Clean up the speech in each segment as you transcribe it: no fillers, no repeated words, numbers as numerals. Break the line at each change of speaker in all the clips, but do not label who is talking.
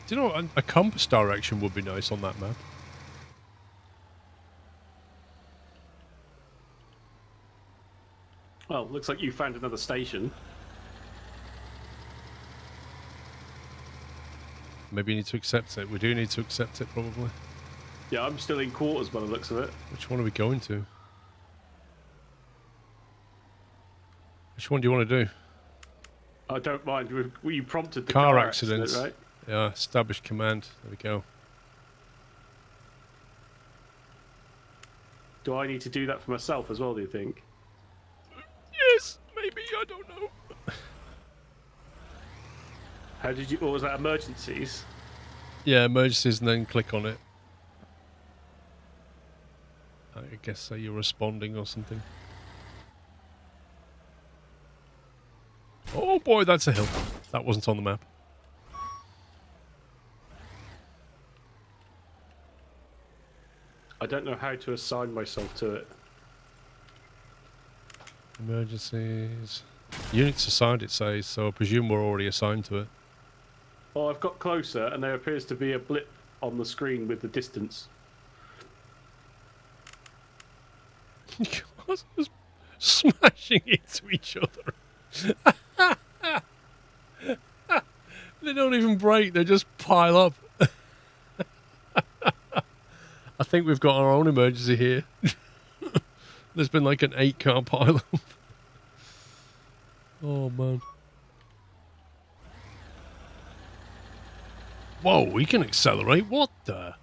Do you know what? A compass direction would be nice on that map.
Well, looks like you found another station.
Maybe you need to accept it. We do need to accept it, probably.
Yeah, I'm still in quarters by the looks of it.
Which one are we going to? Which one do you want to do?
I don't mind. You prompted the
Car
car
accidents.
accident, right?
Yeah, establish command. There we go.
Do I need to do that for myself as well, do you think?
Yes, maybe, I don't know.
How did you... What was that, emergencies?
Yeah, emergencies and then click on it. I guess you're responding or something. Oh boy, that's a hill. That wasn't on the map.
I don't know how to assign myself to it.
Emergencies. Units assigned, it says, so I presume we're already assigned to it.
Well, I've got closer, and there appears to be a blip on the screen with the distance.
Just smashing into each other. They don't even break, they just pile up. I think we've got our own emergency here. There's been like an 8-car pile up. Oh, man. Whoa, we can accelerate? What the?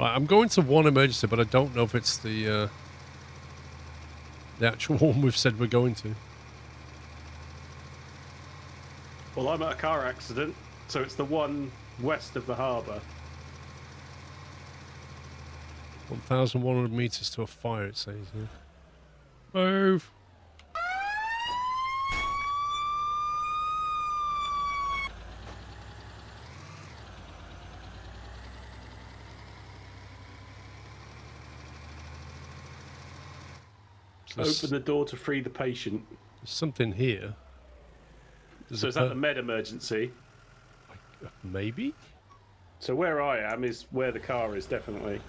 Right, I'm going to one emergency, but I don't know if it's the actual one we've said we're going to.
Well, I'm at a car accident, so it's the one west of the harbour.
1,100 meters to a fire, it says here. Move!
Open the door to free the patient.
There's something here.
So is that the med emergency?
Maybe?
So where I am is where the car is, definitely.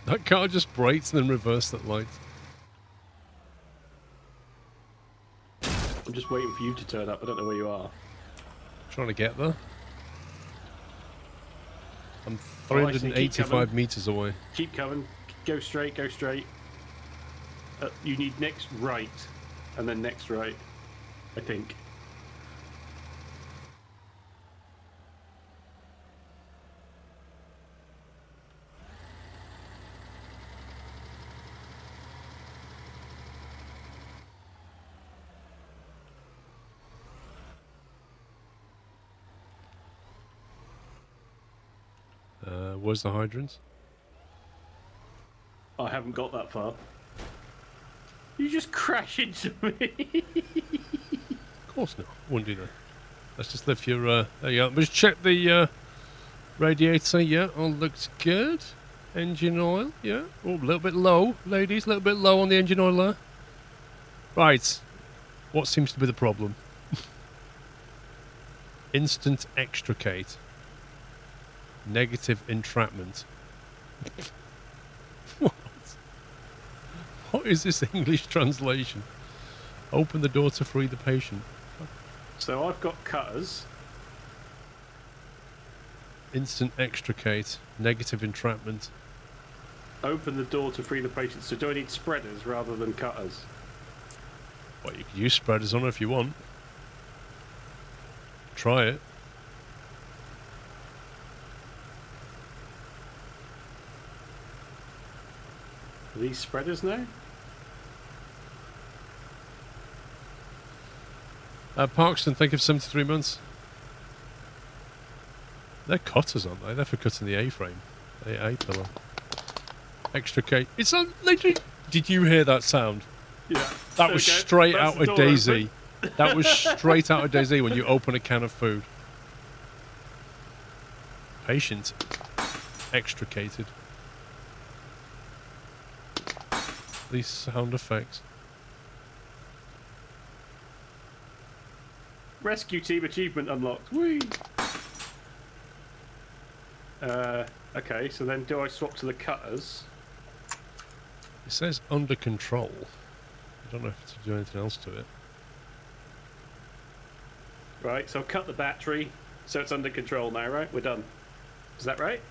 That car just brakes and then reversed that light.
I'm just waiting for you to turn up. I don't know where you are.
Trying to get there. I'm
Oh, I see. Keep
385
coming.
meters away.
Keep coming. Go straight, go straight. You need next right, and then next right, I think.
Where's the hydrants?
I haven't got that far. You just crash into me.
Of course not. Wouldn't do that. Let's just lift your... there you go. Let's check the radiator. Yeah, all looks good. Engine oil. Yeah. Oh, a little bit low, ladies. A little bit low on the engine oil there. Right. What seems to be the problem? Instant extricate. Negative entrapment. What? What is this English translation? Open the door to free the patient.
So I've got cutters.
Instant extricate. Negative entrapment.
Open the door to free the patient. So do I need spreaders rather than cutters?
Well, you could use spreaders on it if you want. Try it.
Are these spreaders now?
Parkston, think of 73 months. They're cutters, aren't they? They're for cutting the A-frame. A-pillar. Extricate. It's on... Did you hear that sound?
Yeah.
That was straight out of Daisy. That was straight out of Daisy when you open a can of food. Patient. Extricated. These sound effects.
Rescue team achievement unlocked. Whee! Okay, so then do I swap to the cutters?
It says under control. I don't know if to do anything else to it.
Right, so I've cut the battery, so it's under control now, right? We're done. Is that right?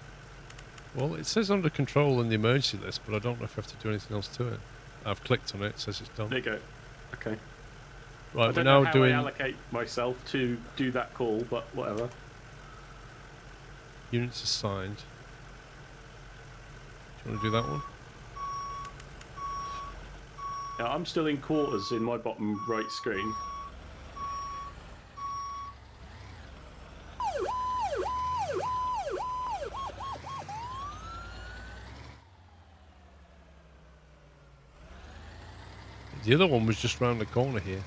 Well, it says under control in the emergency list, but I don't know if I have to do anything else to it. I've clicked on it, it says it's done.
There you go. Okay.
Right,
I
we're
don't
now
know how
doing
I allocate myself to do that call, but whatever.
units assigned. Do you want to do that one?
Now, I'm still in quarters in my bottom right screen.
The other one was just round the corner here.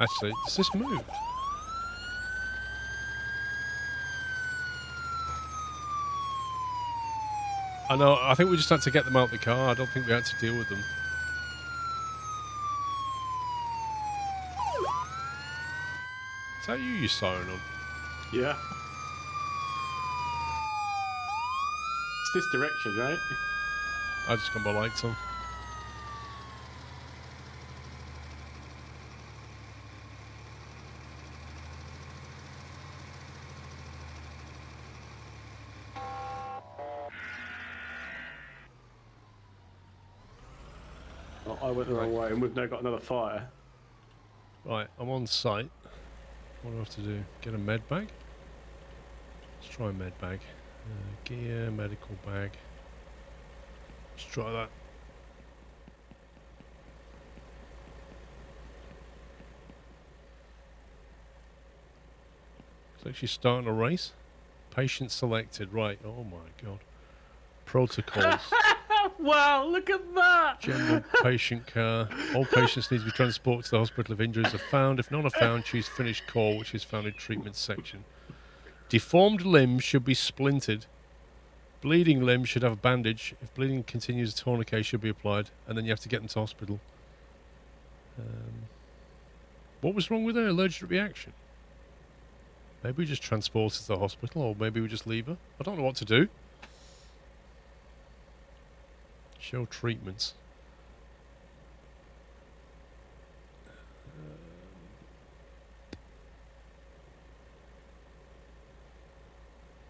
Actually, does this move? I know, I think we just had to get them out of the car. I don't think we had to deal with them. Is that you siren on?
Yeah. It's this direction, right?
I just got my lights on.
Oh, I went the wrong way, and we've now got another fire.
Right, I'm on site. What do I have to do? Get a med bag? Let's try a med bag. Gear, medical bag. Let's try that. It's actually starting a race. Patient selected. Right. Oh my god. Protocols.
Wow, look at that!
General patient care. All patients need to be transported to the hospital if injuries are found. If none are found, choose finish call, which is found in treatment section. Deformed limbs should be splintered. Bleeding limbs should have a bandage. If bleeding continues, a tourniquet should be applied, and then you have to get them to hospital. What was wrong with her? Allergic reaction? Maybe we just transport her to the hospital, or maybe we just leave her. I don't know what to do. Show treatments.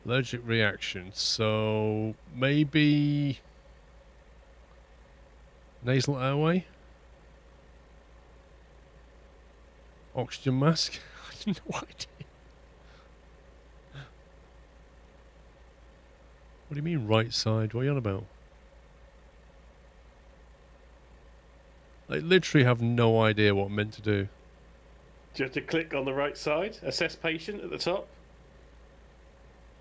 Allergic reaction. So maybe nasal airway. Oxygen mask. I have no idea. What do you mean right side? What are you on about? I literally have no idea what I'm meant to do.
Do you have to click on the right side? Assess patient at the top?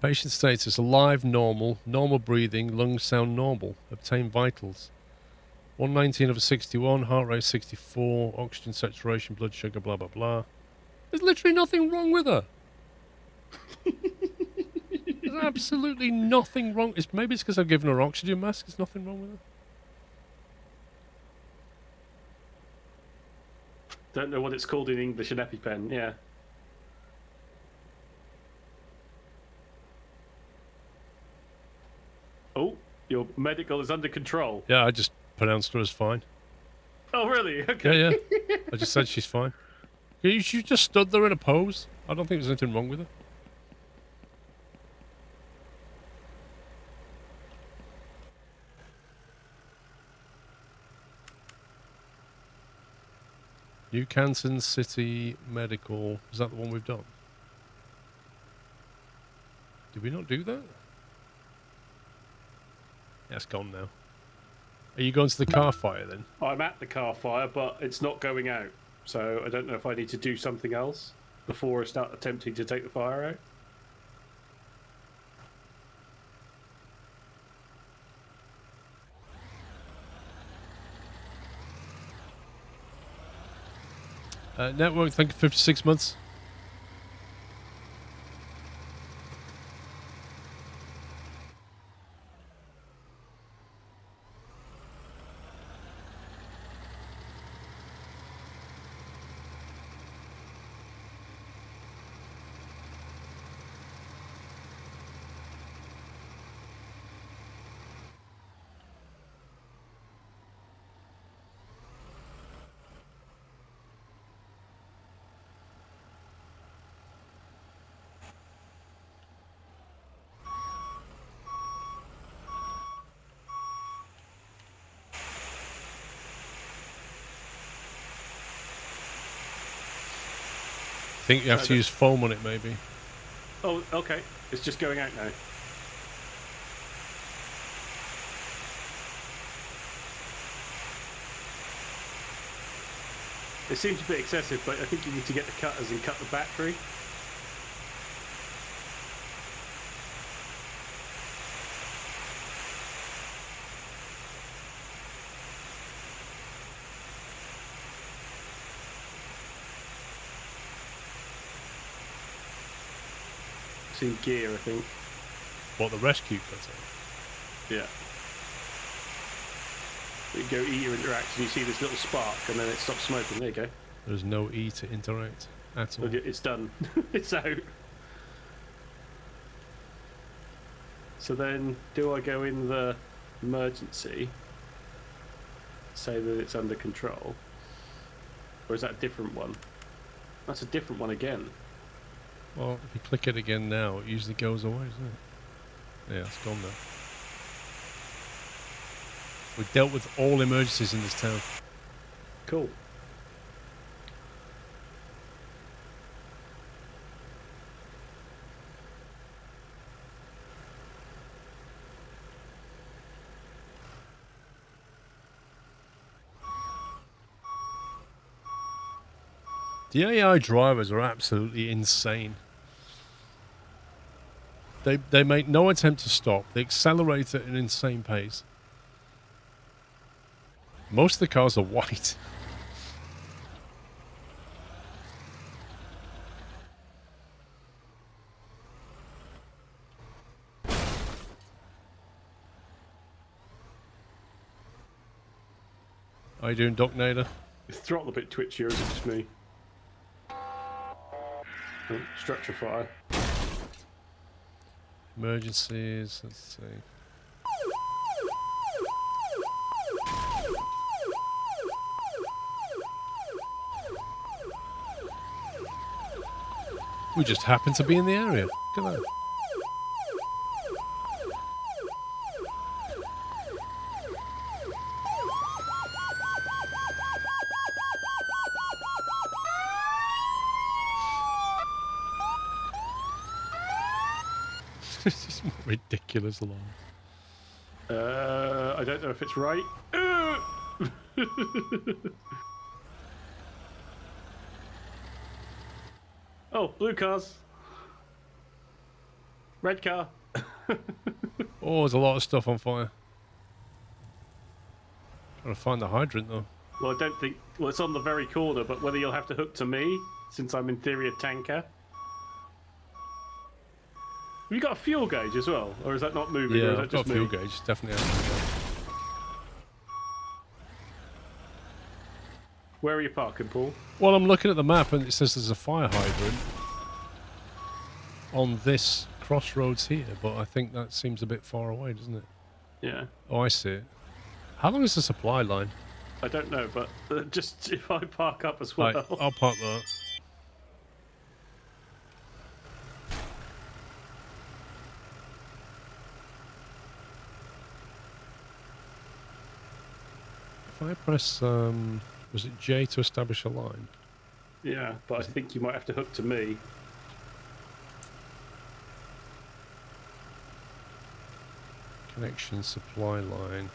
Patient status, alive, normal, normal breathing, lungs sound normal. Obtain vitals. 119/61, heart rate 64, oxygen saturation, blood sugar, blah, blah, blah. There's literally nothing wrong with her. There's absolutely nothing wrong. Maybe it's because I've given her an oxygen mask. There's nothing wrong with her.
Don't know what it's called in English, an EpiPen, yeah. Oh, your medical is under control.
Yeah, I just pronounced her as fine.
Oh, really? Okay.
Yeah, yeah. I just said she's fine. She just stood there in a pose. I don't think there's anything wrong with her. New Canton City Medical. Is that the one we've done? Did we not do that? Yeah, it's gone now. Are you going to the car fire then?
I'm at the car fire, but it's not going out. So I don't know if I need to do something else before I start attempting to take the fire out.
Network, thank you, 56 months. I think you have to use foam on it, maybe.
Oh, okay. It's just going out now. It seems a bit excessive, but I think you need to get the cutters and cut the battery. It's in gear, I think.
What, the rescue cutter?
Yeah. You go E to interact and you see this little spark and then it stops smoking. There you go.
There's no E to interact at all.
Look, it's done. It's out. So then, do I go in the emergency, say that it's under control? Or is that a different one? That's a different one again.
Well, if you click it again now, it usually goes away, doesn't it? Yeah, it's gone now. We've dealt with all emergencies in this town.
Cool.
The AI drivers are absolutely insane. They make no attempt to stop. They accelerate at an insane pace. Most of the cars are white. How you doing, Doc Nader?
Is the throttle a bit twitchy or is it just me? Oh, structure fire.
Emergencies, let's see. We just happen to be in the area. Look at that. This is more ridiculous alarm.
I don't know if it's right. Oh, blue cars. Red car.
Oh, there's a lot of stuff on fire. Trying to find the hydrant though.
Well, I don't think... Well, it's on the very corner, but whether you'll have to hook to me, since I'm in theory a tanker. Have you got a fuel gauge as well? Or is that not moving? Or
Yeah,
is that
I've got a
just
fuel
me?
gauge. Definitely has.
Where are you parking, Paul?
Well, I'm looking at the map and it says there's a fire hydrant on this crossroads here, but I think that seems a bit far away, doesn't it?
Yeah.
Oh, I see it. How long is the supply line?
I don't know, but just if I park up as well.
Right, I'll park that. If I press Was it J to establish a line?
Yeah, but I think you might have to hook to me.
Connection supply line.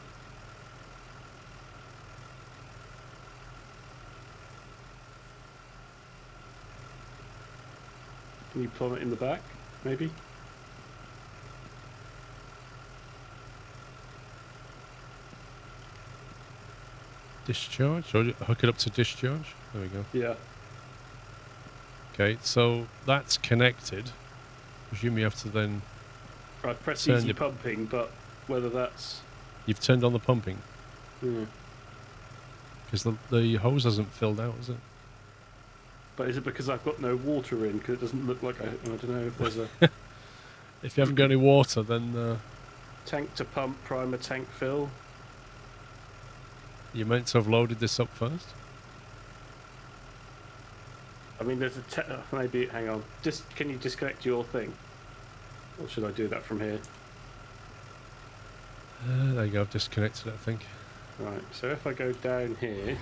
Can you plumb it in the back, maybe?
Discharge? Or hook it up to discharge? There we go.
Yeah.
Okay, so that's connected. Presume you have to then...
I've pressed
Turn
easy
the-
pumping, but whether that's...
You've turned on the pumping.
Yeah.
Because the hose hasn't filled out, is it?
But is it because I've got no water in? Because it doesn't look like I don't know if there's a
If you haven't got any water, then
tank to pump, primer, tank fill.
you're meant to have loaded this up first.
I mean, there's a maybe. Hang on. Just can you disconnect your thing, or should I do that from here?
There you go, I've disconnected it, I think.
Right. So if I go down here,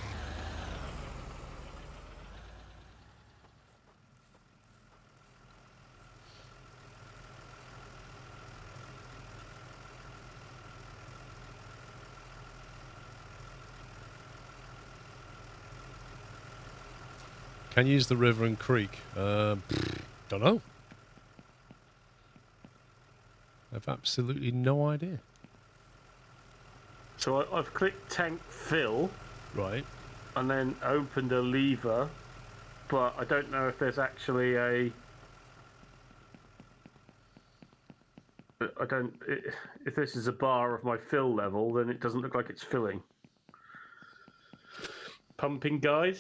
Can you use the river and creek? Don't know. I've absolutely no idea.
so I've clicked tank fill
Right.
and then opened a lever, but I don't know if there's actually a. If this is a bar of my fill level, then it doesn't look like it's filling. Pumping guide.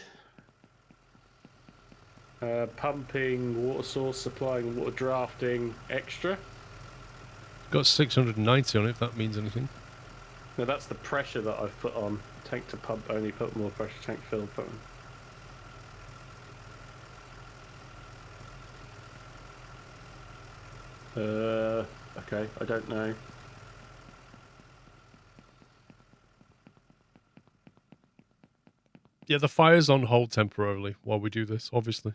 Pumping, water source, supplying water, drafting, extra.
Got 690 on it, if that means anything.
No, that's the pressure that I've put on. Tank to pump only, put more pressure, tank fill button. Okay, I don't know.
Yeah, the fire's on hold temporarily while we do this, obviously.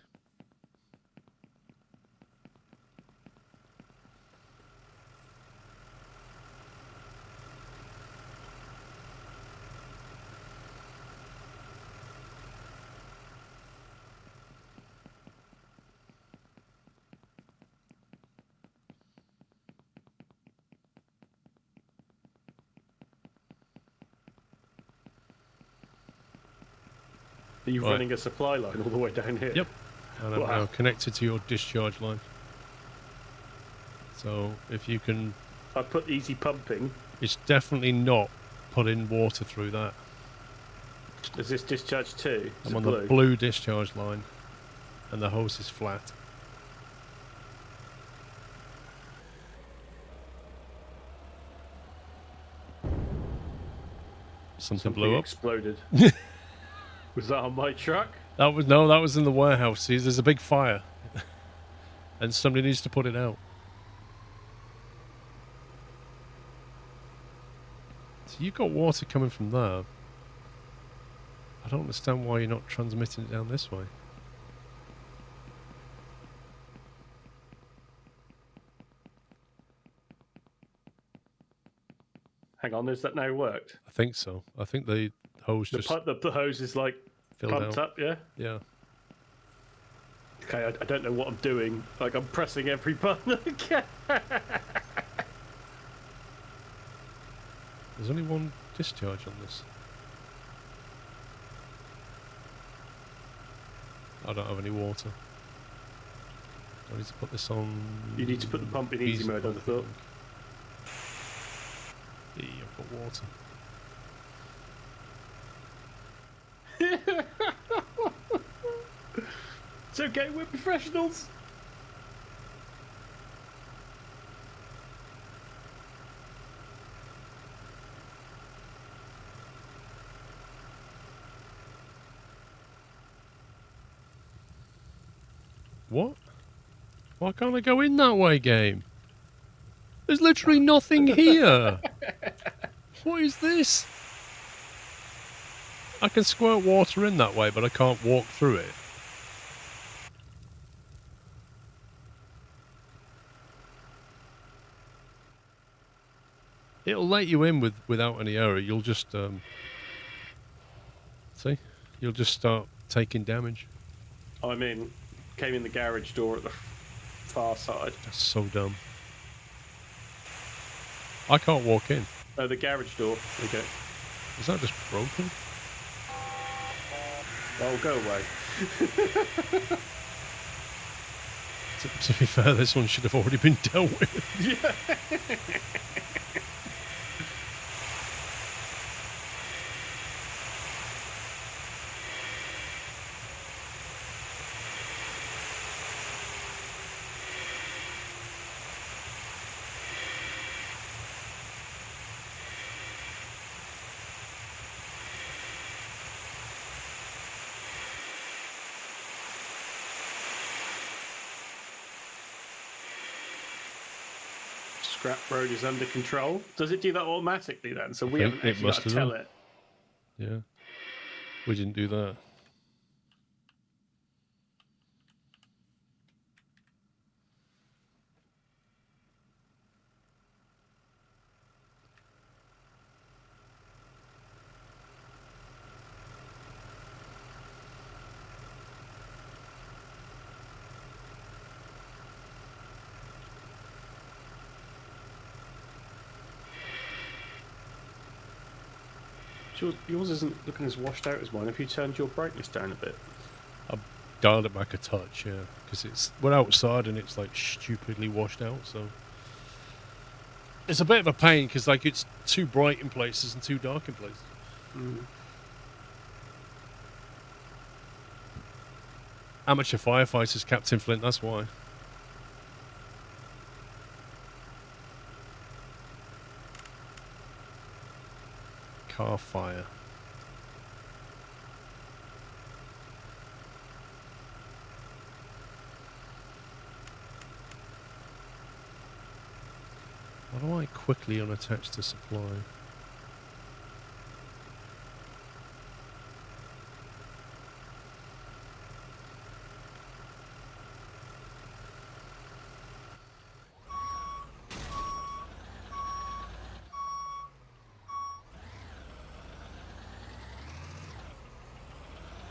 Are you
Right.
running a supply line all the way down here?
Yep. And I'm
Wow.
now connected to your discharge line. So if you can...
I've put easy pumping.
It's definitely not putting water through that.
Is this discharge 2?
I'm on the blue discharge line. And the hose is flat. Something blew up.
Exploded. Was that on my truck?
That was in the warehouse. See, there's a big fire. And somebody needs to put it out. So you've got water coming from there. I don't understand why you're not transmitting it down this way.
Hang on, has that now worked?
I think so. I think the hose just
The hose is like
filled
pumped
out.
up, yeah?
Yeah.
Okay, I don't know what I'm doing. Like, I'm pressing every button I can.
There's only one discharge on this. I don't have any water. I need to put this on...
You need to put the pump in easy mode, I'd have thought.
Yeah, I've got water.
It's okay, we're professionals.
What? Why can't I go in that way, game? There's literally nothing here. What is this? I can squirt water in that way, but I can't walk through it. It'll let you in without any error. You'll just see, you'll just start taking damage.
I mean, came in the garage door at the far side.
That's so dumb. I can't walk in.
Oh, the garage door. Okay.
Is that just broken?
Oh, go away.
To be fair, this one should have already been dealt with.
Yeah. Scrap road is under control. Does it do that automatically then? So we haven't actually got to tell it.
Yeah. We didn't do that.
Yours isn't looking as washed out as mine. If you turned your brightness down a bit.
I dialed it back a touch, yeah, because we're outside and it's like stupidly washed out. So it's a bit of a pain because like it's too bright in places and too dark in places.
Mm.
Amateur firefighters, Captain Flint. That's why. Car fire. How do I quickly unattach the supply?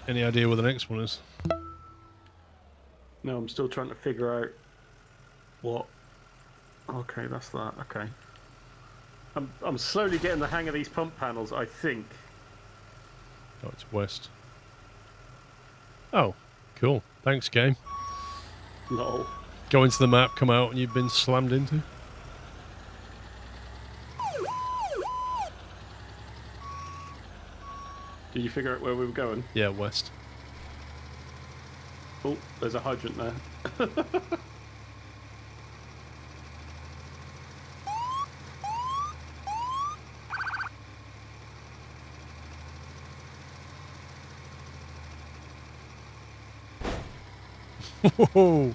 Any idea where the next one is?
No, I'm still trying to figure out what. Okay, that's that. Okay. I'm slowly getting the hang of these pump panels, I think.
Oh, it's west. Oh, cool. Thanks, game.
Lol.
Go into the map, come out, and you've been slammed into.
Did you figure out where we were going?
Yeah, west.
Oh, there's a hydrant there.
Whoa!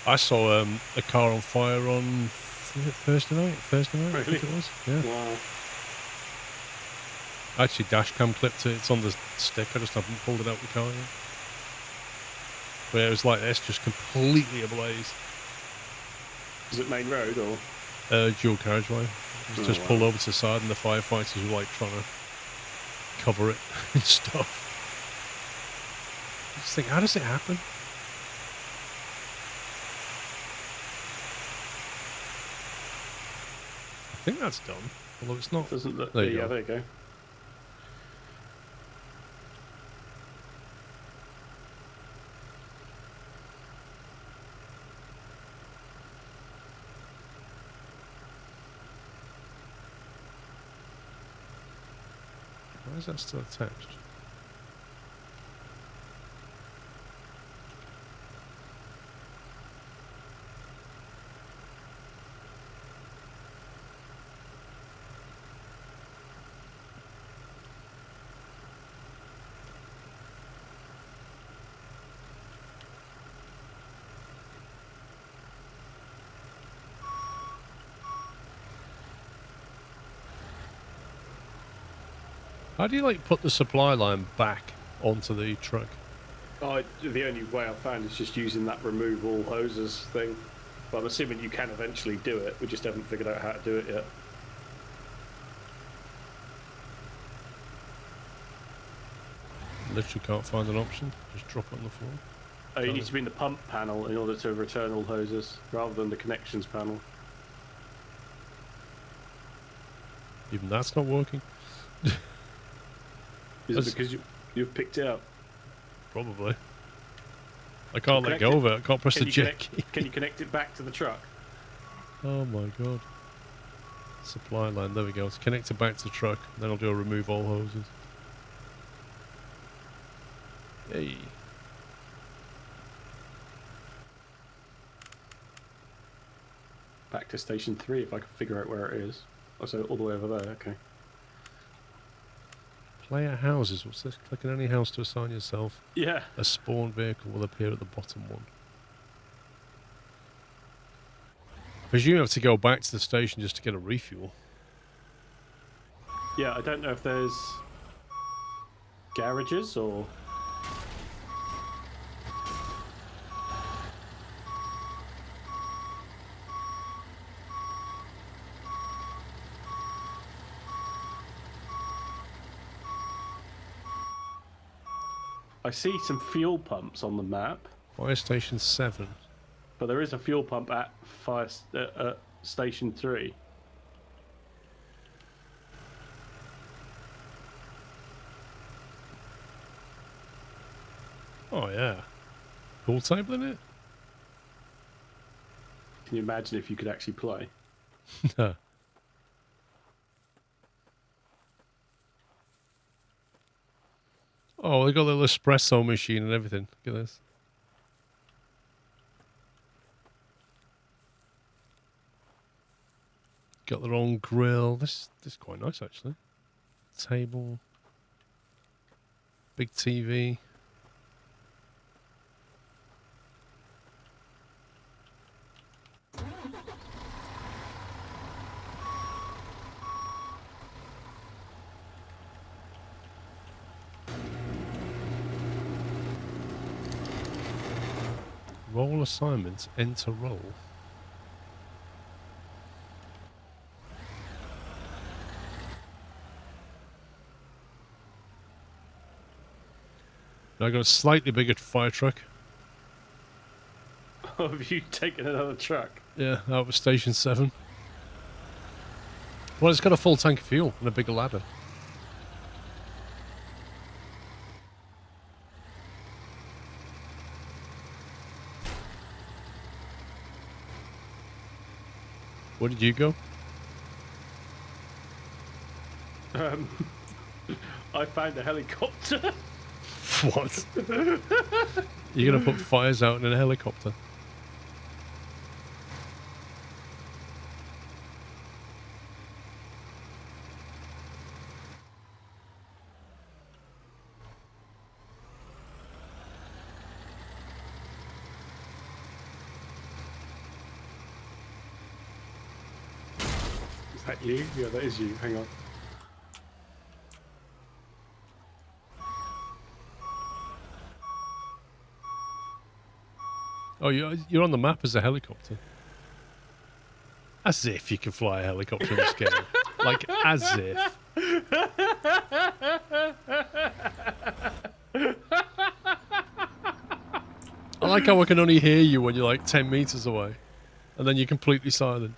I saw a car on fire on Thursday night. Really? I think it was. Yeah.
Wow.
I actually dash cam clipped it. It's on the stick. I just haven't pulled it out of the car yet. But yeah, it was like this, just completely ablaze.
Is it main road or?
Dual carriageway. It was just pulled over to the side, and the firefighters were like trying to cover it and stuff. I just think, how does it happen? I think that's done, although it's not.
Doesn't look.
There you
Yeah,
go.
there you go.
Why is that still attached? How do you like put the supply line back onto the truck?
The only way I've found is just using that remove all hoses thing. But I'm assuming you can eventually do it. We just haven't figured out how to do it yet.
Literally can't find an option. Just drop it on the floor.
Oh, you need to be in the pump panel in order to return all hoses, rather than the connections panel.
Even that's not working.
Is it because you've picked it up?
Probably. I can't let
Connect
go
it.
of it. I can't press the jet key.
Can you connect it back to the truck?
Oh my god. Supply line. There we go. It's connected back to the truck. Then I'll do a remove all hoses. Hey.
Back to station 3 if I can figure out where it is. Oh, so all the way over there, okay.
Player houses. What's this? Click on any house to assign yourself.
Yeah.
A spawn vehicle will appear at the bottom one. I presume you have to go back to the station just to get a refuel.
Yeah, I don't know if there's garages or... I see some fuel pumps on the map,
Fire station 7.
but there is a fuel pump at station 3.
Oh yeah. Pool table in it?
Can you imagine if you could actually play?
No. Oh, they got a little espresso machine and everything. Look at this. Got their own grill. This is quite nice actually. Table. Big TV. Role assignments, enter role. Now I got a slightly bigger fire truck.
Have you taken another truck?
Yeah, out of station 7. Well, it's got a full tank of fuel and a bigger ladder. Where did you go?
I found a helicopter.
What? You're going to put fires out in a helicopter?
Is that you? Yeah, that is you. Hang on.
Oh, you're on the map as a helicopter. As if you can fly a helicopter in this game. Like, as if. like how I can only hear you when you're like 10 meters away. And then you're completely silent.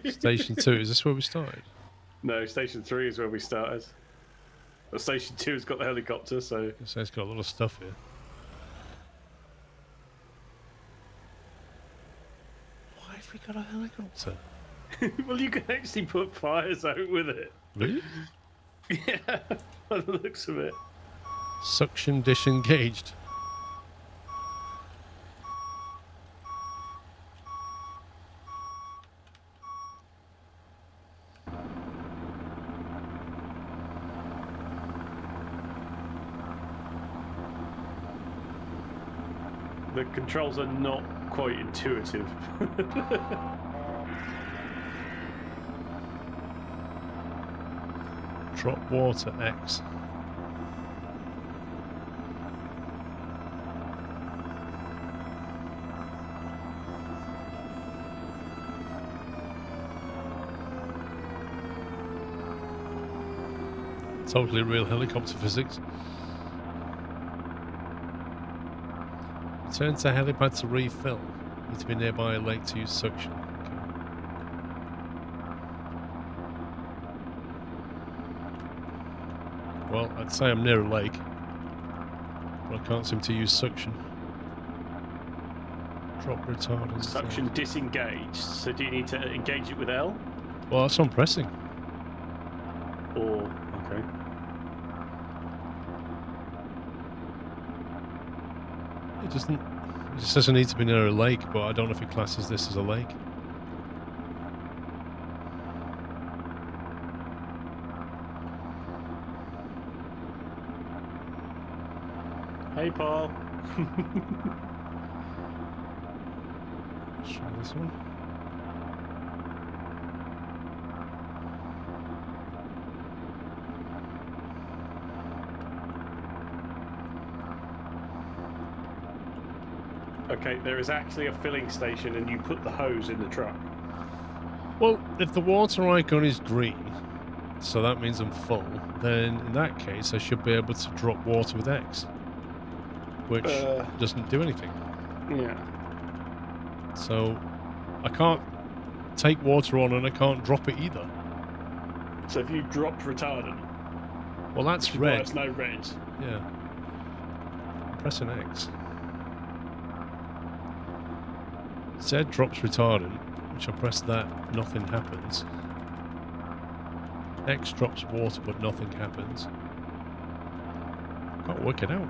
Station 2, is this where we started?
No, Station 3 is where we started. Well, Station 2 has got the helicopter, so...
So it's got a lot of stuff here. Why have we got a helicopter?
Well, you can actually put fires out with it.
Really?
Yeah, by the looks of it.
Suction disengaged.
The controls are not quite intuitive.
Drop water X. Totally real helicopter physics. Return to helipad to refill. Need to be nearby a lake to use suction. Okay. Well, I'd say I'm near a lake, but I can't seem to use suction. Drop retardant.
Suction disengaged. So do you need to engage it with L?
Well, that's what I'm pressing.
Or okay.
It doesn't. It just says I need to be near a lake, but I don't know if it classes this as a lake.
Hey, Paul.
Let's try this one.
Okay, there is actually a filling station, and you put the hose in the truck.
Well, if the water icon is green, so that means I'm full, then in that case I should be able to drop water with X, which doesn't do anything.
Yeah.
So I can't take water on and I can't drop it either.
So if you dropped retardant,
Well, that's
which is why
red.
it's no red.
Yeah. I'm pressing X. Z drops retardant, which I press that, nothing happens. X drops water, but nothing happens. Can't work it out.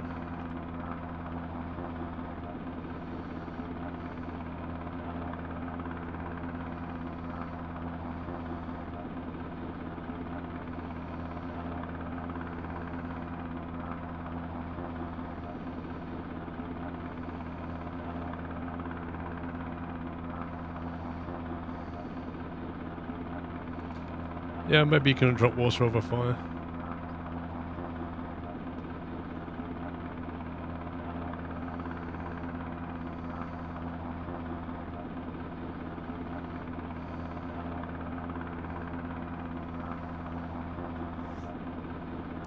Yeah, maybe you can drop water over fire.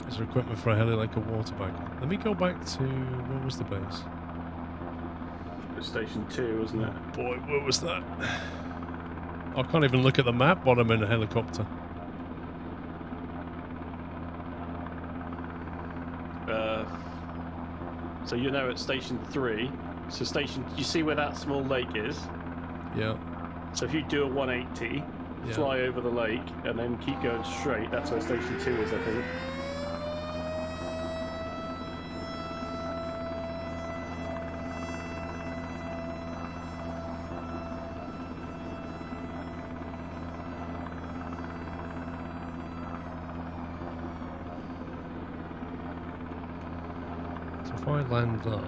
Is there equipment for a heli like a water bag? Let me go back to... where was the base?
It was Station 2, wasn't it?
Boy, where was that? I can't even look at the map when I'm in a helicopter.
So you're now at Station 3. So station, you see where that small lake is?
Yeah.
So if you do a 180,
Yeah.
fly over the lake, and then keep going straight, that's where Station 2 is, I think.
So if I land there...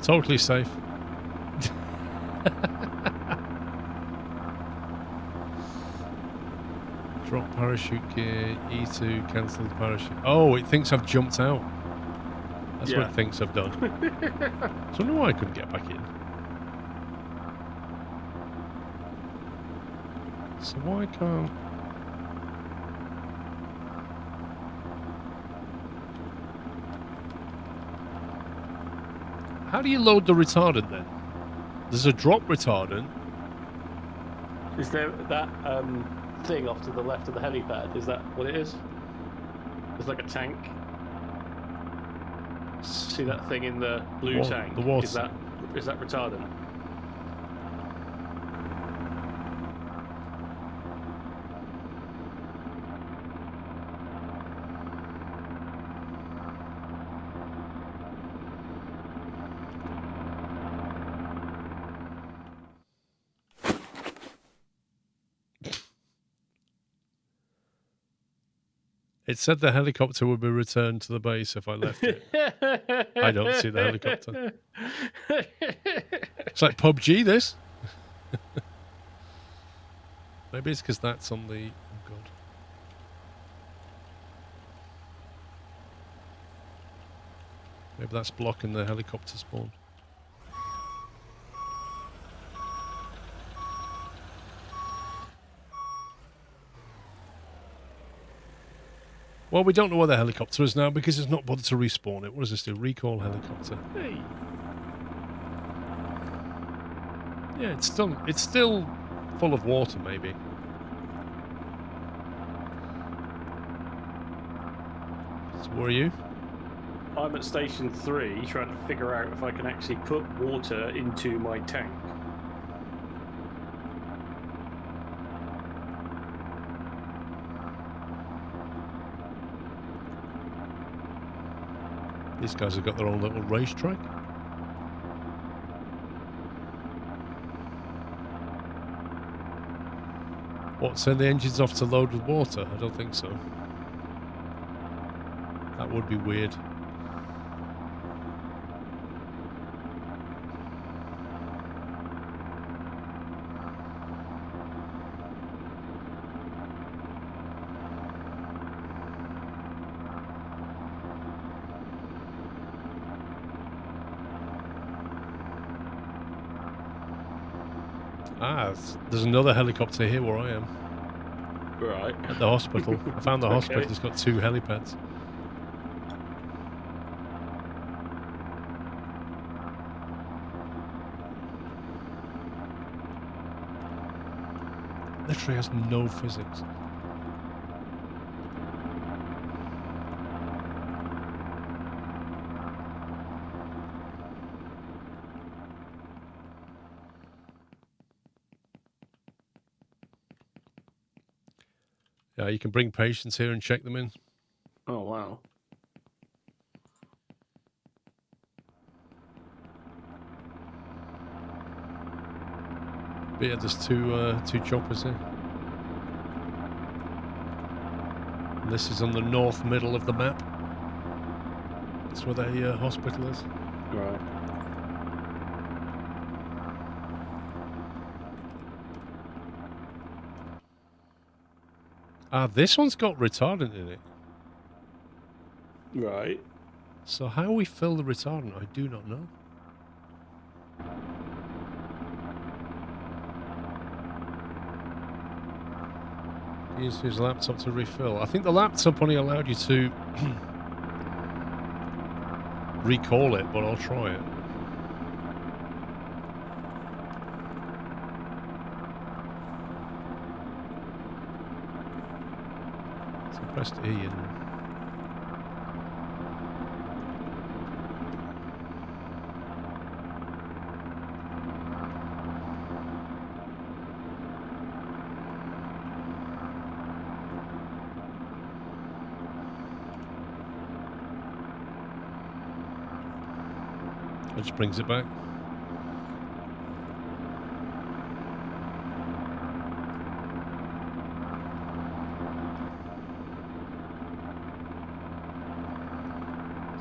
Totally safe. Drop parachute gear, E2, cancelled parachute. Oh, it thinks I've jumped out. That's what it thinks I've done. So I know why I couldn't get back in. So why can't... How do you load the retardant then? There's a drop retardant.
Is there that thing off to the left of the helipad? Is that what it is? It's like a tank. See that thing in the blue tank?
The water.
Is that retardant?
It said the helicopter would be returned to the base if I left it. I don't see the helicopter. It's like PUBG, this. Maybe it's because that's on the... Oh, God. Maybe that's blocking the helicopter spawn. Well, we don't know where the helicopter is now because it's not bothered to respawn it. What does this do? Recall helicopter. Hey. Yeah, it's still full of water, maybe. So where are you?
I'm at station 3 trying to figure out if I can actually put water into my tank.
These guys have got their own little racetrack. What, send the engines off to load with water? I don't think so. That would be weird. Ah, there's another helicopter here where I am.
Right.
At the hospital. I found the hospital.
Okay.
It's got 2 helipads. Literally has no physics. Yeah, you can bring patients here and check them in.
Oh, wow.
But yeah, there's two choppers here. And this is on the north middle of the map. That's where the hospital is.
Right.
Ah, this one's got retardant in it.
Right.
So how we fill the retardant, I do not know. Use his laptop to refill. I think the laptop only allowed you to recall it, but I'll try it. So I pressed E and... It just brings it back.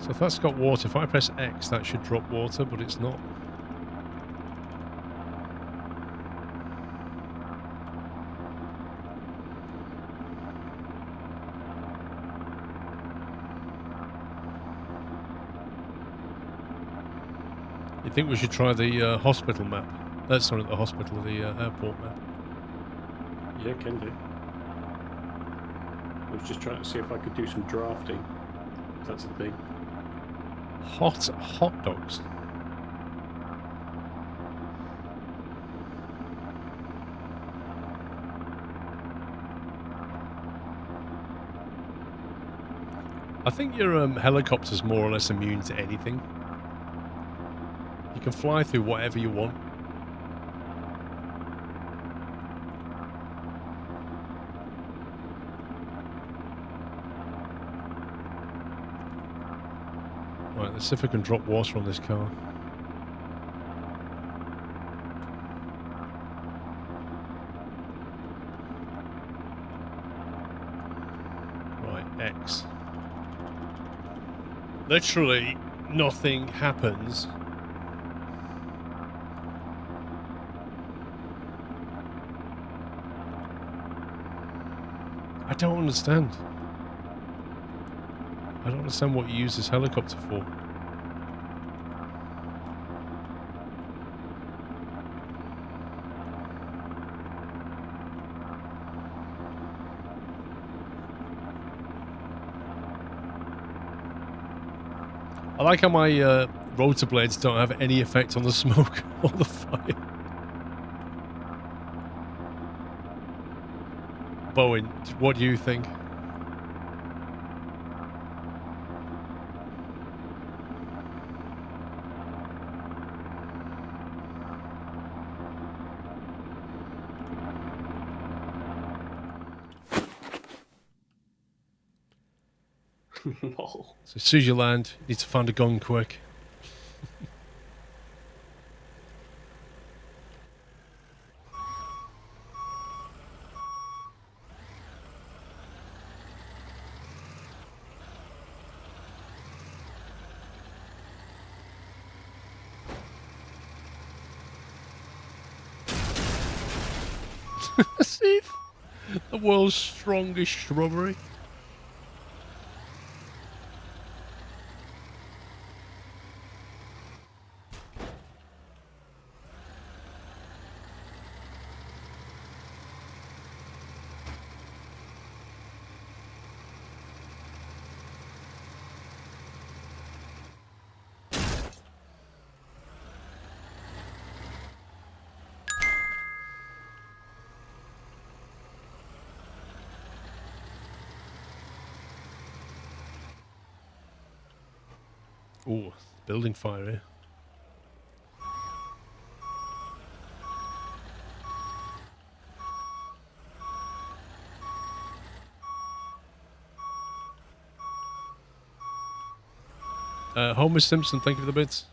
So if that's got water, if I press X, that should drop water, but it's not. You think we should try the hospital map? Sorry, not the hospital, the airport map.
Yeah, can do. I was just trying to see if I could do some drafting. If that's a thing.
Hot dogs. I think your helicopter's more or less immune to anything. You can fly through whatever you want. Right, let's see if I can drop water on this car. Right, X. Literally nothing happens. I don't understand. I don't understand what you use this helicopter for. I like how my rotor blades don't have any effect on the smoke or the fire. Bowen, what do you think?
Lol.
So as soon as you land, you need to find a gun quick. See? The world's strongest shrubbery. Ooh, building fire here. Homer Simpson, thank you for the bits.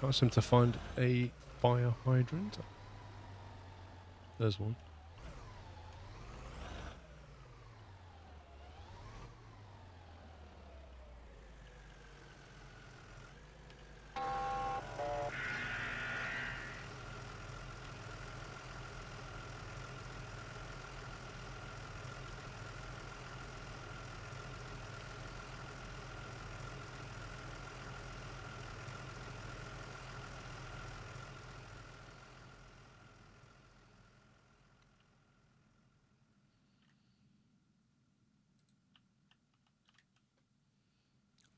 Can't seem to find a fire hydrant. There's one.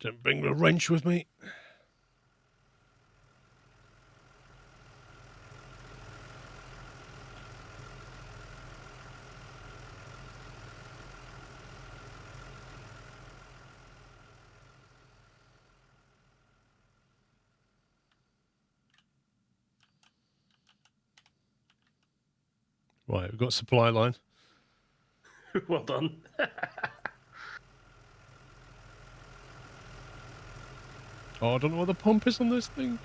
Don't bring the wrench with me. Right, we've got supply line.
Well done.
Oh, I don't know where the pump is on this thing.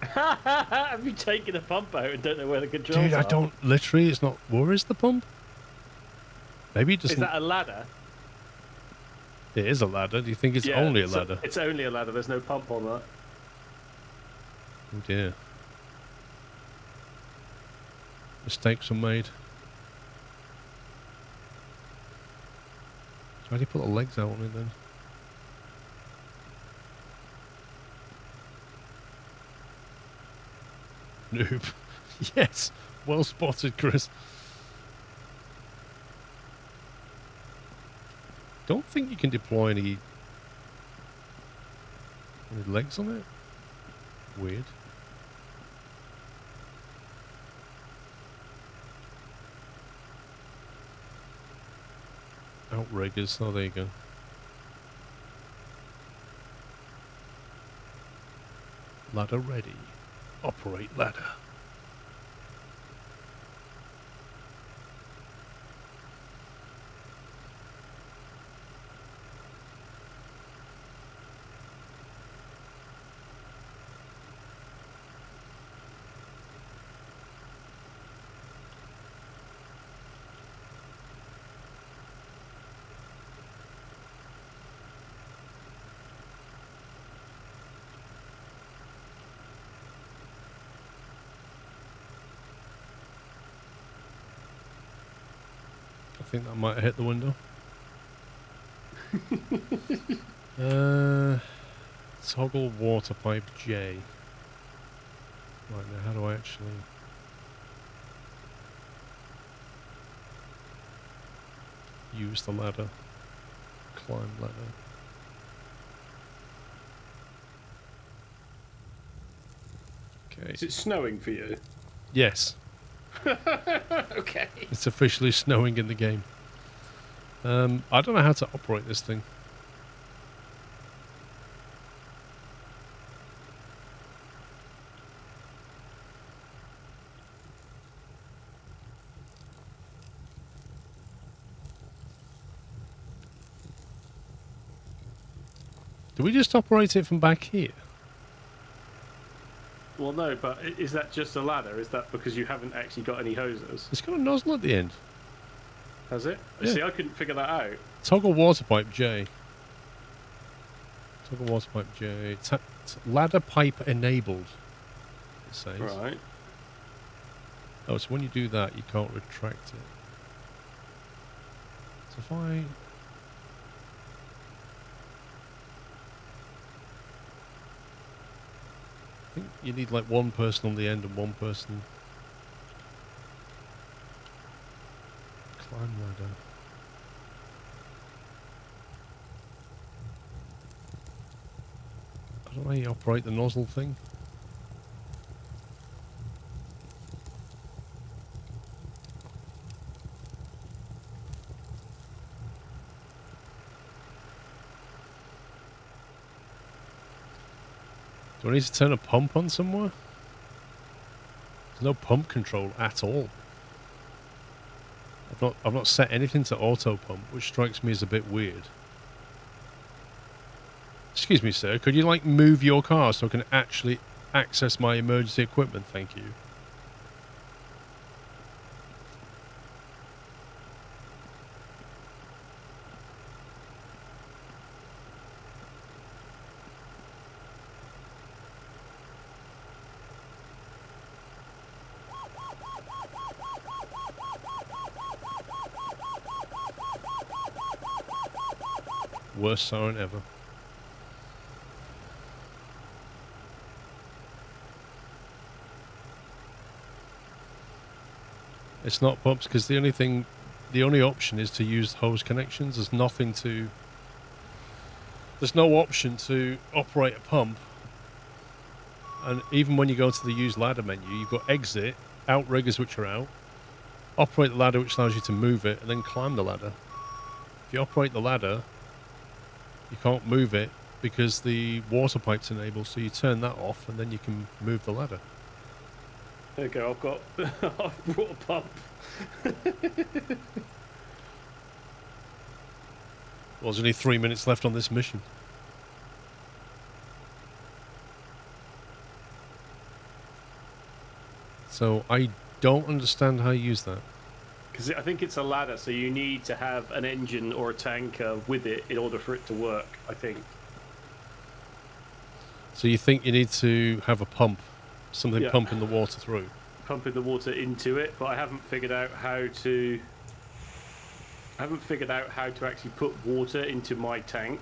Have you taken a pump out and don't know where the controls
Dude,
are?
I don't... Literally, it's not... Where is the pump? Maybe it doesn't...
Is that a ladder?
It is a ladder. Do you think it's only a ladder?
It's only a ladder. There's no pump on that.
Oh dear. Mistakes were made. Why do you put the legs out on it then? Noob. Yes. Well spotted, Chris. Don't think you can deploy any legs on it. Weird. Outriggers. Oh, there you go. Ladder ready. Operate ladder. I think that might have hit the window. Toggle water pipe J. Right now, how do I actually... use the ladder? Climb ladder. Okay.
Is it snowing for you?
Yes.
Okay.
It's officially snowing in the game. I don't know how to operate this thing. Do we just operate it from back here?
Well, no, but is that just a ladder? Is that because you haven't actually got any hoses?
It's got a nozzle at the end.
Has it?
Yeah.
See, I couldn't figure that out.
Toggle water pipe J. Toggle water pipe J. Ladder pipe enabled, it says.
Right.
Oh, so when you do that, you can't retract it. So if I... I think you need like one person on the end and one person... Climb ladder. I don't know how you operate the nozzle thing. Do I need to turn a pump on somewhere? There's no pump control at all. I've not set anything to auto pump, which strikes me as a bit weird. Excuse me, sir, could you like move your car so I can actually access my emergency equipment? Thank you. Worst siren ever. It's not pumps because the only option is to use hose connections. There's nothing to... There's no option to operate a pump. And even when you go to the use ladder menu, you've got exit, outriggers which are out, operate the ladder which allows you to move it, and then climb the ladder. If you operate the ladder, you can't move it because the water pipe's enabled, so you turn that off and then you can move the ladder.
There you go, I've brought a pump.
Well, there's only 3 minutes left on this mission. So I don't understand how you use that.
Because I think it's a ladder, so you need to have an engine or a tanker with it in order for it to work, I think.
So you think you need to have a pump, something
Yeah.
pumping the water through?
Pumping the water into it, but I haven't figured out how to... I haven't figured out how to actually put water into my tank.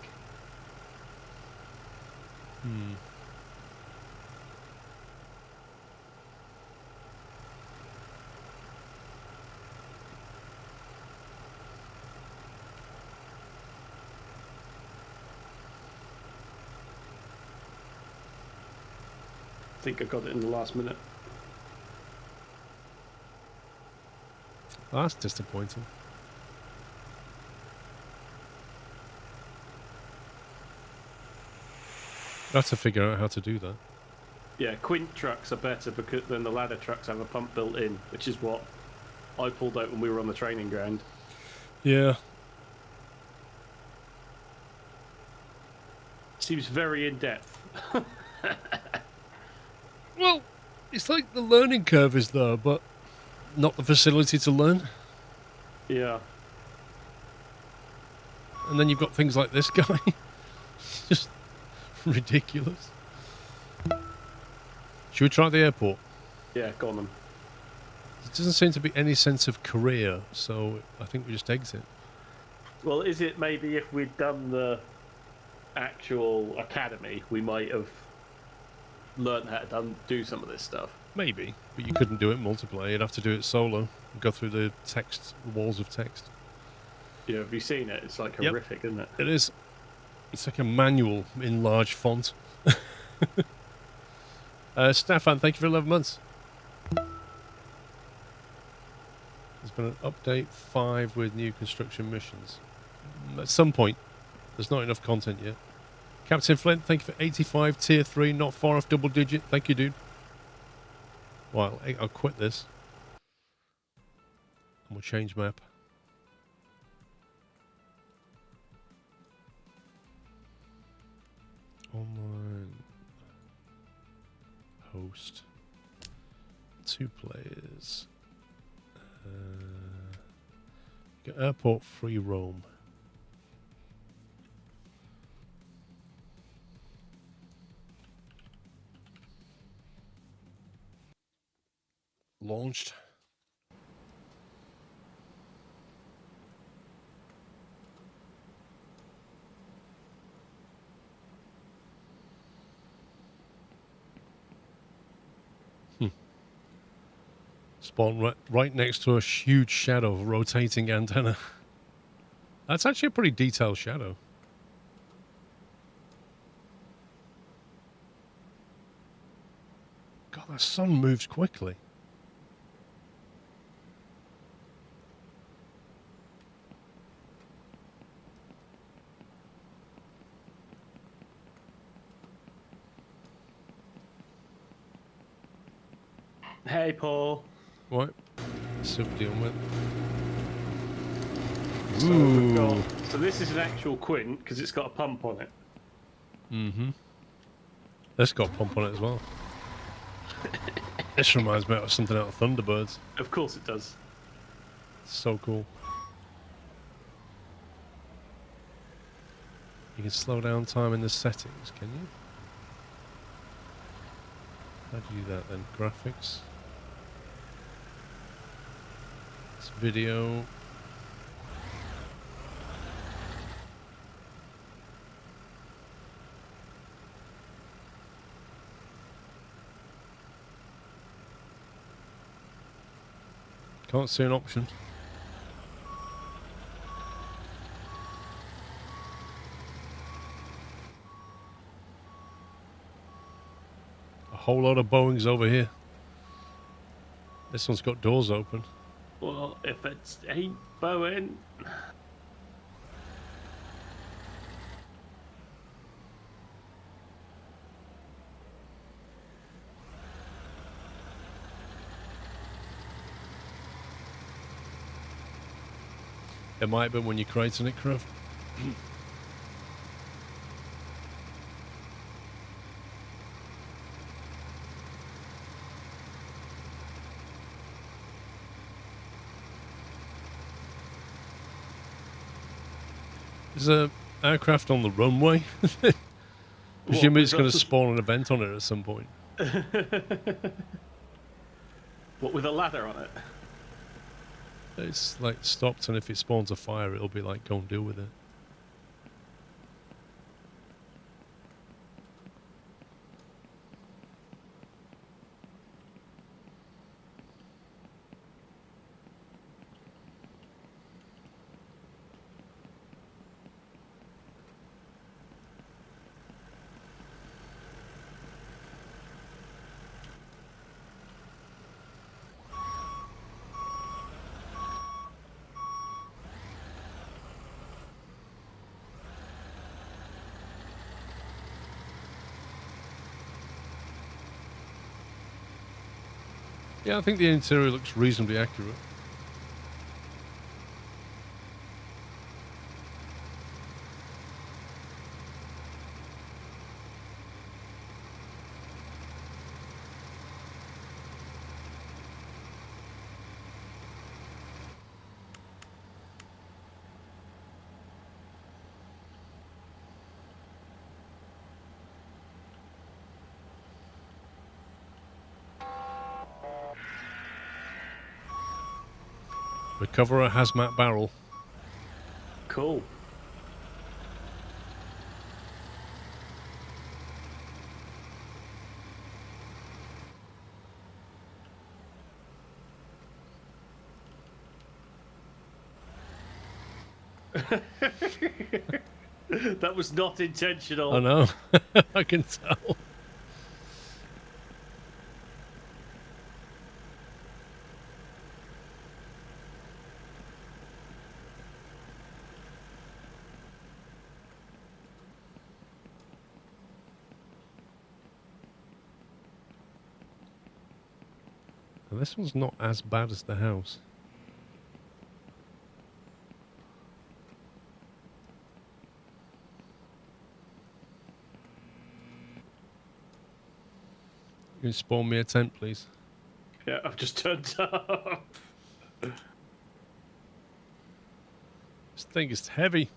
I think I got it in the last minute.
That's disappointing. I have to figure out how to do that.
Yeah, Quint trucks are better than the ladder trucks have a pump built in, which is what I pulled out when we were on the training ground.
Yeah.
Seems very in depth.
Well, it's like the learning curve is there, but not the facility to learn.
Yeah.
And then you've got things like this guy. Just ridiculous. Should we try the airport?
Yeah, go on then.
There doesn't seem to be any sense of career, so I think we just exit.
Well, is it maybe if we'd done the actual academy, we might have learned how to do some of this stuff?
Maybe, but you couldn't do it multiplayer. You'd have to do it solo. Go through the text, walls of text.
Yeah, have you seen it? It's like horrific, isn't it?
It is. It's like a manual in large font. Stefan, thank you for 11 months. There's been an update 5 with new construction missions. At some point, there's not enough content yet. Captain Flint, thank you for 85, tier 3, not far off double digit. Thank you, dude. Well, I'll quit this. And we'll change map. Online. Host. 2 players. Got airport free roam. Launched. Spawn right next to a huge shadow rotating antenna. That's actually a pretty detailed shadow. God, that sun moves quickly.
Hey, Paul.
What? Let's see what we're dealing with.
So this is an actual Quint because it's got a pump on it.
Mm-hmm. This got a pump on it as well. This reminds me of something out of Thunderbirds.
Of course it does.
So cool. You can slow down time in the settings, can you? How do you do that then? Graphics. It's video. Can't see an option. A whole lot of Boeings over here. This one's got doors open.
Well, if it's ain't Boeing.
It might have been when you're creating it, Krav. There's a aircraft on the runway. Presumably it's going to spawn an event on it at some point.
What, with a ladder on it?
It's like stopped, and if it spawns a fire, it'll be like, go and deal with it. Yeah, I think the interior looks reasonably accurate. Recover a hazmat barrel.
Cool. That was not intentional.
I know. I can tell. And this one's not as bad as the house. You can spawn me a tent, please.
Yeah, I've just turned up.
This thing is heavy.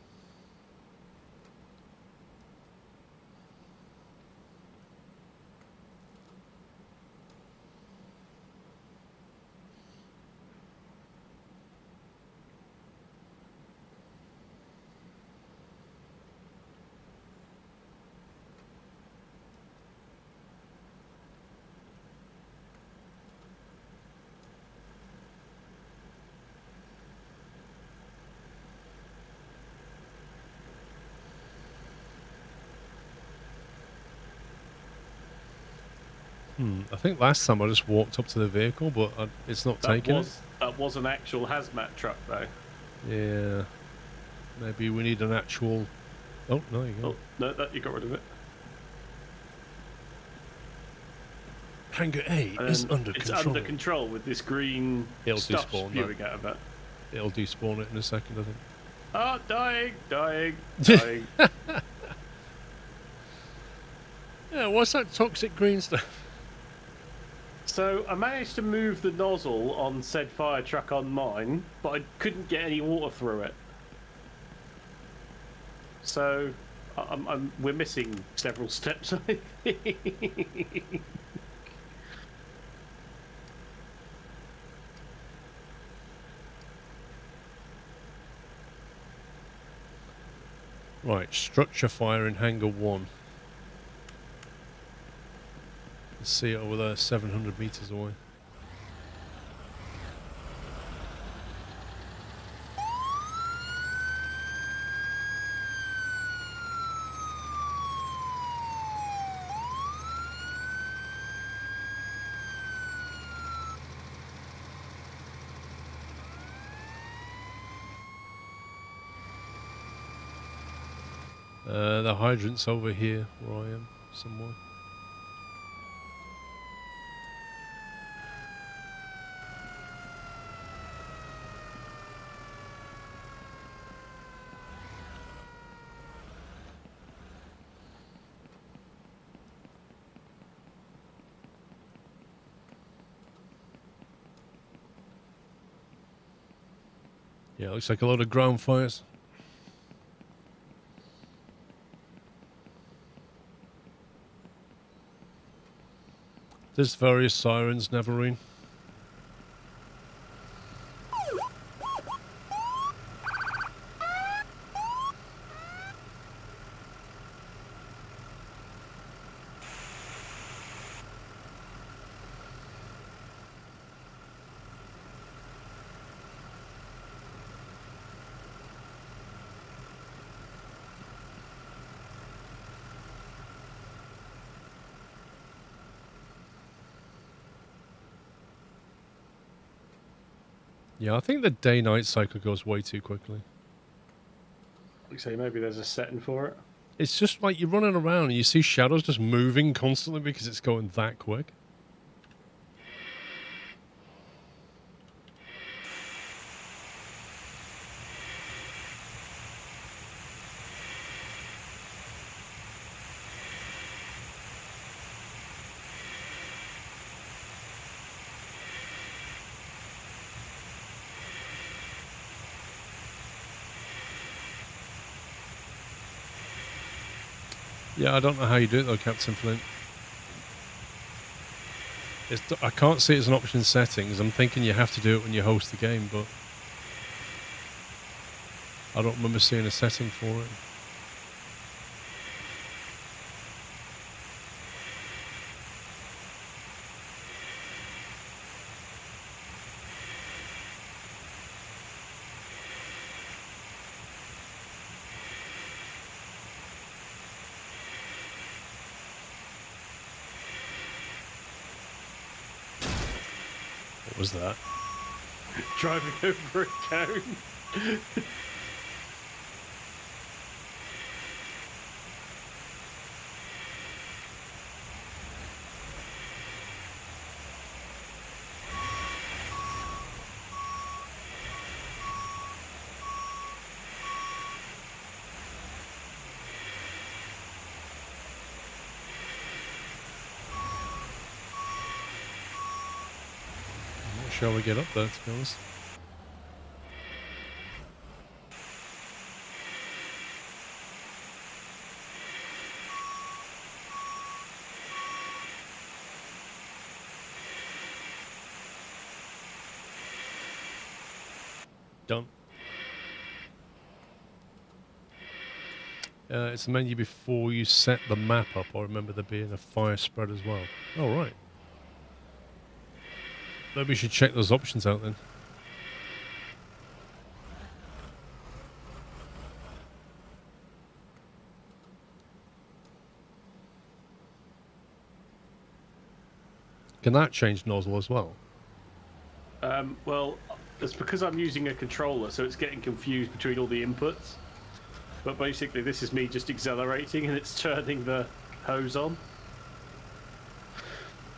I think last time I just walked up to the vehicle, but it's not taking it.
That was an actual hazmat truck, though.
Yeah. Maybe we need an actual... Oh, no, you go.
Oh, no, you got rid of it.
Hangar A is under control.
It's under control with this green stuff spewing out of it.
It'll despawn it in a second, I think.
Oh, dying.
Yeah, what's that toxic green stuff?
So I managed to move the nozzle on said fire truck on mine, but I couldn't get any water through it. So we're missing several steps, I think.
Right, structure fire in hangar 1. See it over there, 700 meters away. The hydrant's over here, where I am, somewhere. Yeah, looks like a lot of ground fires. There's various sirens, Neverine. Yeah, I think the day-night cycle goes way too quickly.
Like say, maybe there's a setting for it.
It's just like you're running around and you see shadows just moving constantly because it's going that quick. Yeah, I don't know how you do it though, Captain Flint. I can't see it as an option in settings. I'm thinking you have to do it when you host the game, but I don't remember seeing a setting for it. What was that?
Driving over a cone.
I'm not sure how we get up there, to be honest. Done. It's the menu before you set the map up. I remember there being a fire spread as well. Oh, right. Maybe we should check those options out then. Can that change nozzle as well?
Well, it's because I'm using a controller, so it's getting confused between all the inputs. But basically, this is me just accelerating, and it's turning the hose on.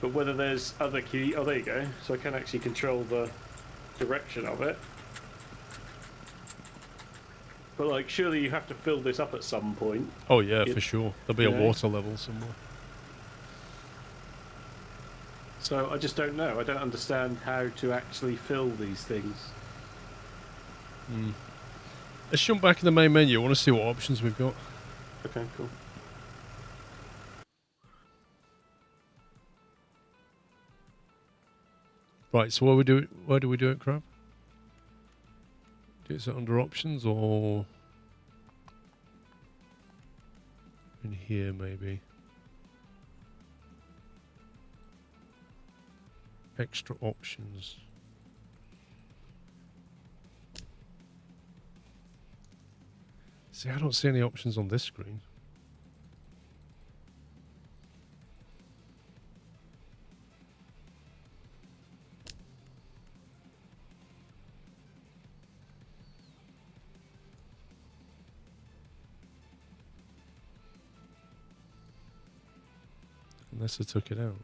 But whether there's other key... Oh, there you go. So I can actually control the direction of it. But, like, surely you have to fill this up at some point.
Oh, yeah, for sure. There'll be a
Yeah.
water level somewhere.
So I just don't know. I don't understand how to actually fill these things.
Let's jump back in the main menu. I want to see what options we've got.
Okay, cool.
Right, so where do we do it, Crab? Is it under options or in here maybe? Extra options. See, I don't see any options on this screen. Unless I took it out.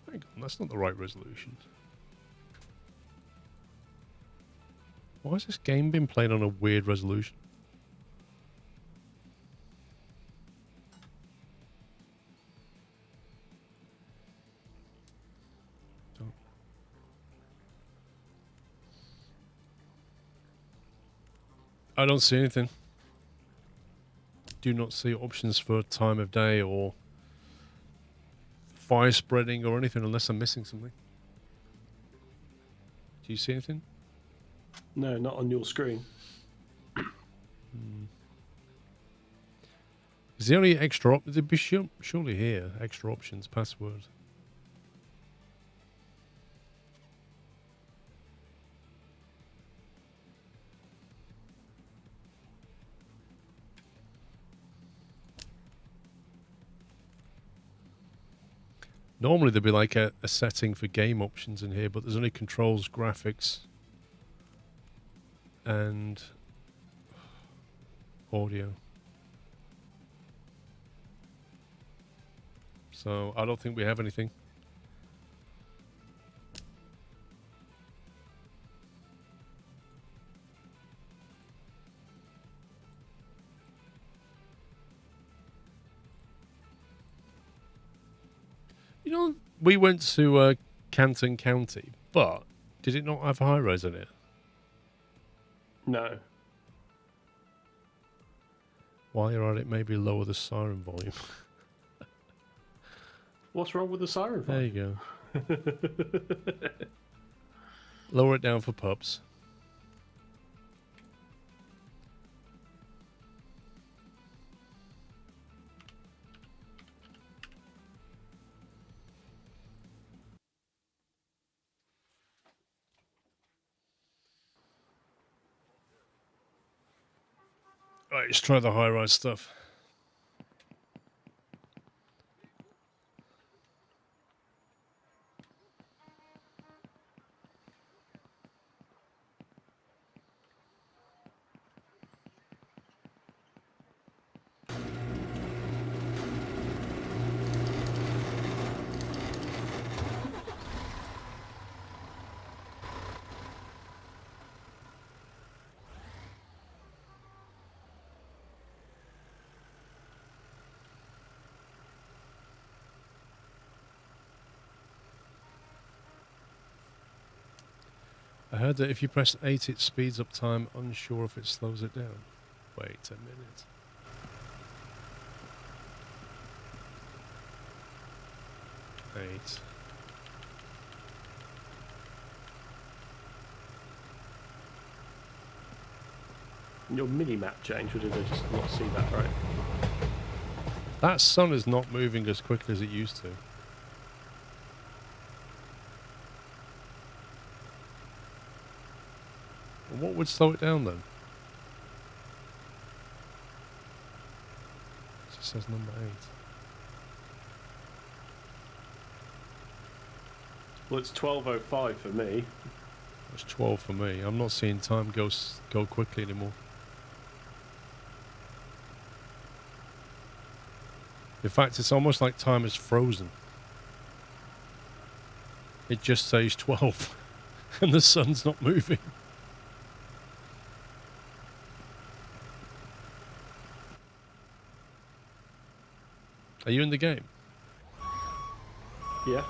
Hang on, that's not the right resolution. Why has this game been played on a weird resolution? I don't see anything. Do not see options for time of day or fire spreading or anything unless I'm missing something. Do you see anything?
No, not on your screen.
Is the only extra there'd be surely here extra options password. Normally there'd be like a setting for game options in here, but there's only controls, graphics, and audio. So I don't think we have anything. You know, we went to Canton County, but did it not have a high-rise in it?
No.
While you're at it, maybe lower the siren volume.
What's wrong with the siren?
There you go. Lower it down for pups. Right, let's try the high-rise stuff. I heard that if you press 8 it speeds up time, unsure if it slows it down. Wait a minute. Eight.
Your mini-map changed, or did I just not see that right?
That sun is not moving as quickly as it used to. What would slow it down then? It just says number 8.
Well, it's 12:05 for me.
It's 12 for me. I'm not seeing time go quickly anymore. In fact, it's almost like time is frozen. It just says 12 and the sun's not moving. Are you in the game?
Yeah.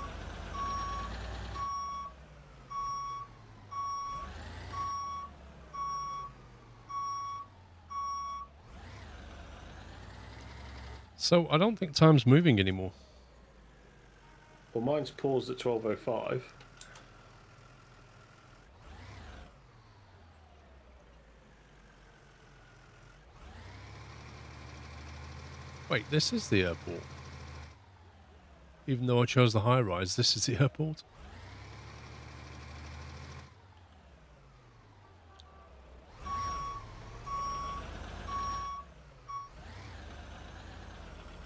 So I don't think time's moving anymore.
Well, mine's paused at 12:05.
Wait, this is the airport. Even though I chose the high rise, this is the airport.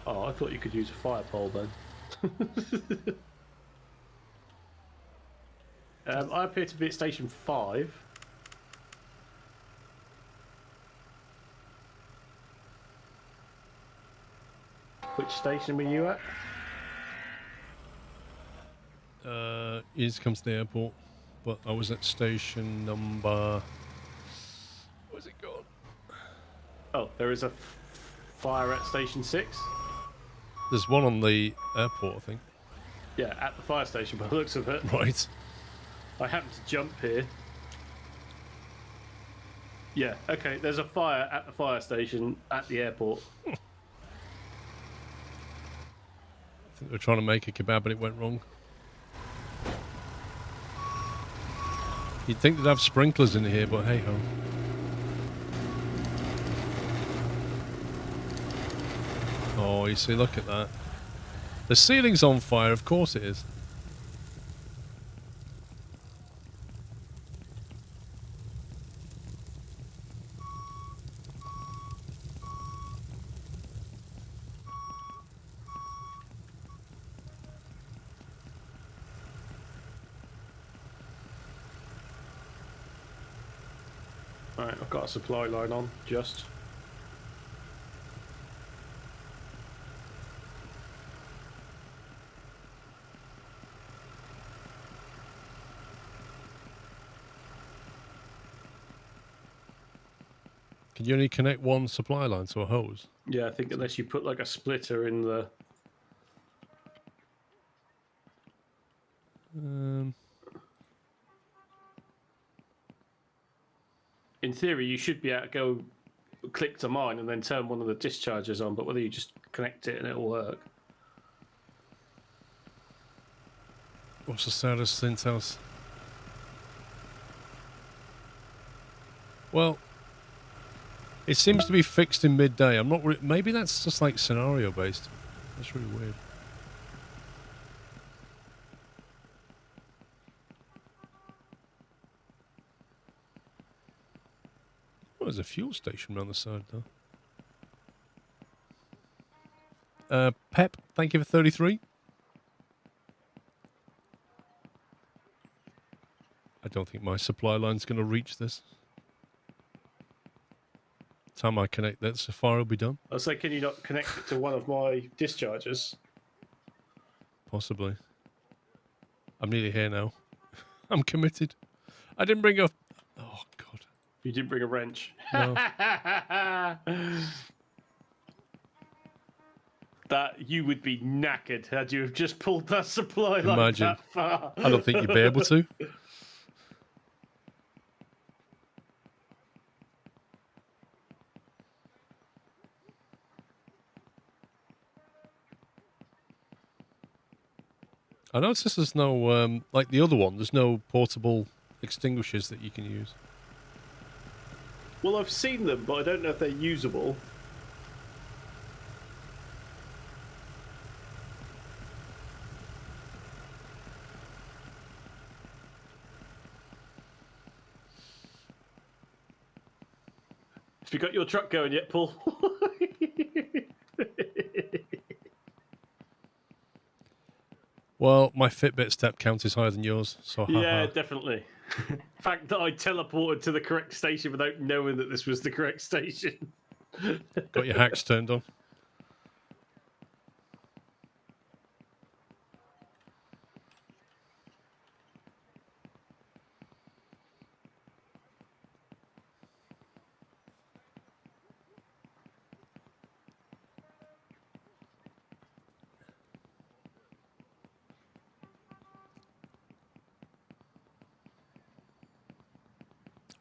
Oh, I thought you could use a fire pole then. I appear to be at station 5. Which station were you at?
You just come to the airport, but I was at station number... Where's it gone?
Oh, there is a fire at station 6.
There's one on the airport, I think.
Yeah, at the fire station by the looks of it.
Right.
I happened to jump here. Yeah, okay, there's a fire at the fire station at the airport.
I think they were trying to make a kebab and it went wrong. You'd think they'd have sprinklers in here, but hey ho. Oh, you see, look at that. The ceiling's on fire, of course it is.
Right, I've got a supply line on, just.
Can you only connect one supply line to a hose?
Yeah, I think unless you put like a splitter in the... In theory, you should be able to go click to mine and then turn one of the dischargers on, but whether you just connect it and it'll work.
What's the status, Synth House? Well, it seems to be fixed in midday. I'm not. Maybe that's just like scenario based. That's really weird. Oh, there's a fuel station around the side though. Pep, thank you for 33. I don't think my supply line's going to reach this. Time I connect that, so far it'll be done.
I was like, can you not connect it to one of my dischargers?
Possibly. I'm nearly here now. I'm committed. I didn't bring a... Oh, God.
You didn't bring a wrench.
No.
That you would be knackered had you have just pulled that supply line
Imagine.
that far.
I don't think you'd be able to. I noticed there's no, like the other one, there's no portable extinguishers that you can use.
Well, I've seen them, but I don't know if they're usable. Have you got your truck going yet, Paul?
Well, my Fitbit step count is higher than yours, so
Yeah,
haha.
definitely. The fact that I teleported to the correct station without knowing that this was the correct station.
Got your hacks turned on.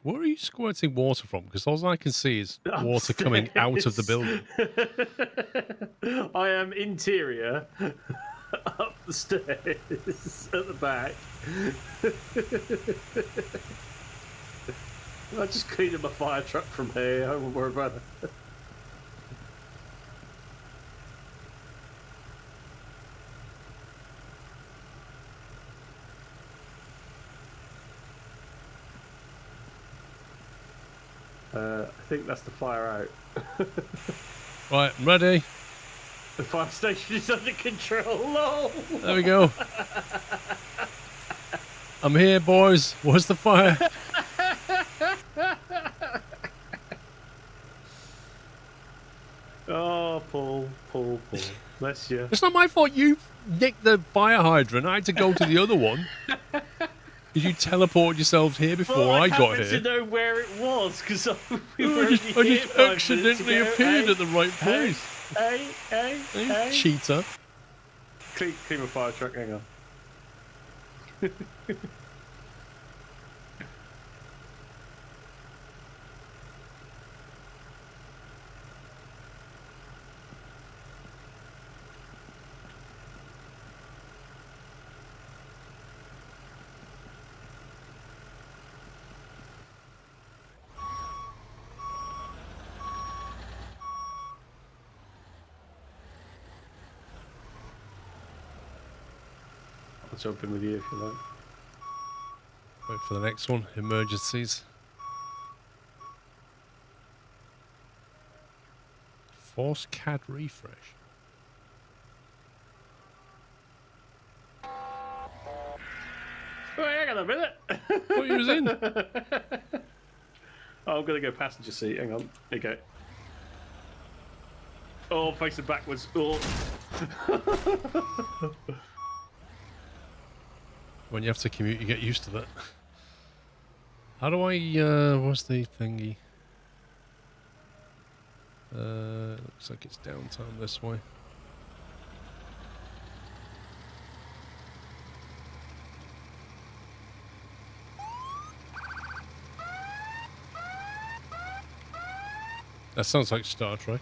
Where are you squirting water from? Because all I can see is water coming out of the building.
I am interior, up the stairs, at the back. I just cleaned up my fire truck from here. I won't worry about it. I think that's the fire out.
Right, I'm ready.
The fire station is under control. Lol.
There we go. I'm here, boys. Where's the fire?
Oh, Paul. Bless you.
It's not my fault you nicked the fire hydrant. I had to go to the other one. Because you teleported yourselves here before I got here.
I happened to know where it was because we
I just accidentally appeared at the right place.
Hey,
cheater.
Clean my fire truck, hang on. I'll jump in with you if you like.
Wait for the next one. Emergencies. Force CAD refresh.
Wait, hang on a minute.
Thought you was in.
Oh, I'm going to go passenger seat. Hang on. There you go. Oh, facing backwards. Oh.
When you have to commute, you get used to that. How do I, what's the thingy? Looks like it's downtime this way. That sounds like Star Trek.